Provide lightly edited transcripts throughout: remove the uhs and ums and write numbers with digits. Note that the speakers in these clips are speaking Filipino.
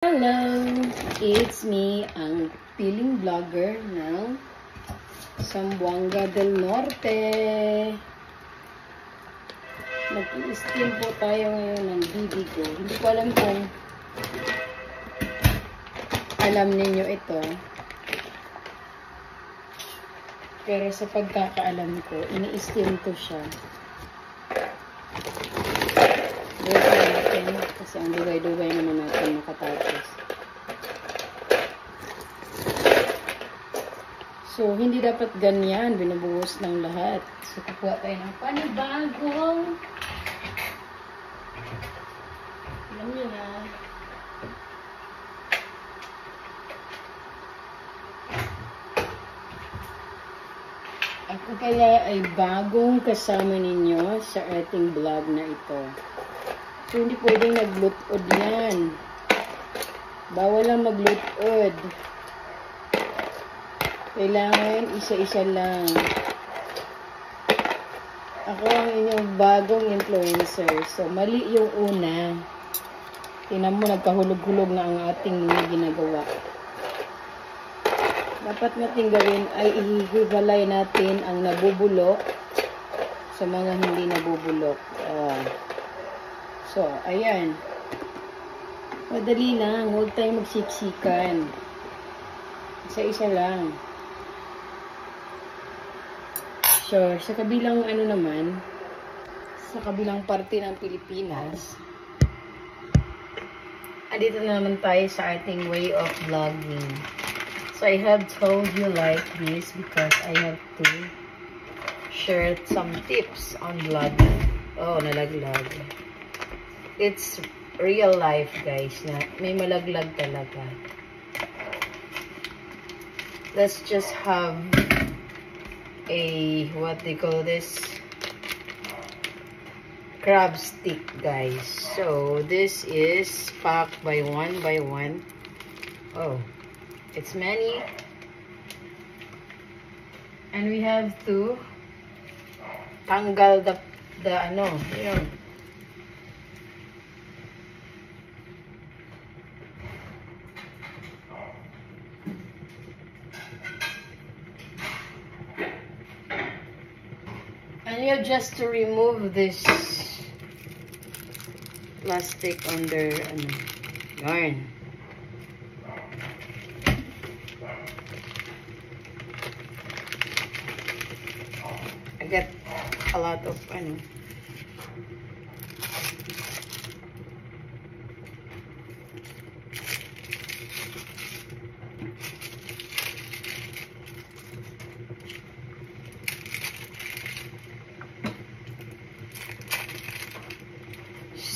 Hello! It's me, ang piling vlogger ng Zamboanga del Norte. Mag-i-steam po tayo ngayon ng bibi ko. Hindi ko alam kung alam ninyo ito. Pero sa pagkakaalam ko, ini-steam ko siya. Kasi ang dugay-dugay naman natin makatapos. So, hindi dapat ganyan. Binubuhos ng lahat. So, kukuha tayo ng panibagong. Alam nyo na. Ako pala ay bagong kasama ninyo sa ating vlog na ito. So, hindi pwedeng nag-loot-od yan. Bawal lang mag-loot-od. Kailangan isa-isa lang. Ako ang inyong bagong influencer. So, mali yung una. Tingnan mo, nagkahulog-hulog na ang ating mga ginagawa. Dapat natin gawin ay ihiwalay natin ang nabubulok sa mga hindi nabubulok. So, ayan. Madali lang. Huwag tayong magsiksikan. Isa-isa lang. So, sa kabilang ano naman, sa kabilang parte ng Pilipinas, andito na naman tayo sa ating way of vlogging. So, I have told you like this because I have to share some tips on vlogging. Oh, nalaglag. It's real life, guys, na may malaglag talaga. Let's just have a, what they call this, crab stick, guys. So, this is packed by one. Oh, it's many. And we have to tanggal the ano, yun. And you just to remove this plastic under yarn. I got a lot of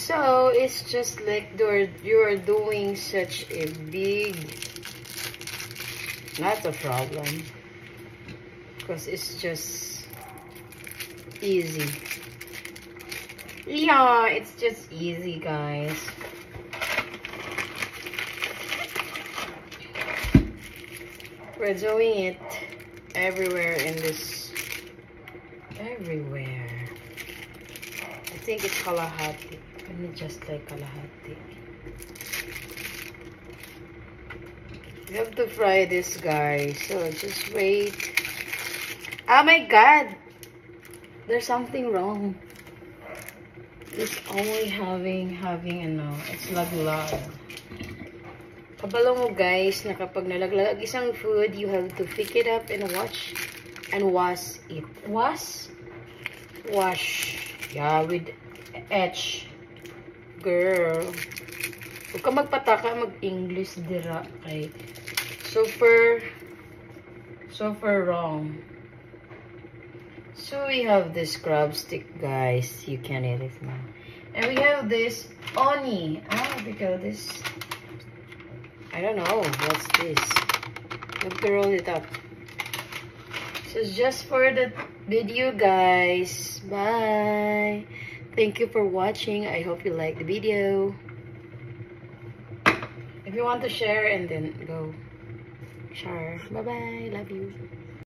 So, it's just like you're doing such a big, not a problem, because it's just easy. Yeah, it's just easy, guys. We're doing it everywhere in this, everywhere. I think it's Kalahati. Let me just like Kalahati. We have to fry this, guys. So just wait. Oh my God! There's something wrong. It's only having it's laglag. Kabalo mo, guys, na kapag nalaglag isang food, you have to pick it up and wash it. Wash. Yeah, with H. Girl. Huwag ka magpataka, mag-English dira. Okay. Super wrong. So we have this crab stick, guys. You can eat it now. And we have this oni. Because this, I don't know. What's this? You have to roll it up. So just for the video, guys. Bye. Thank you for watching. I hope you like the video. If you want to share and then go share. Bye-bye. Love you.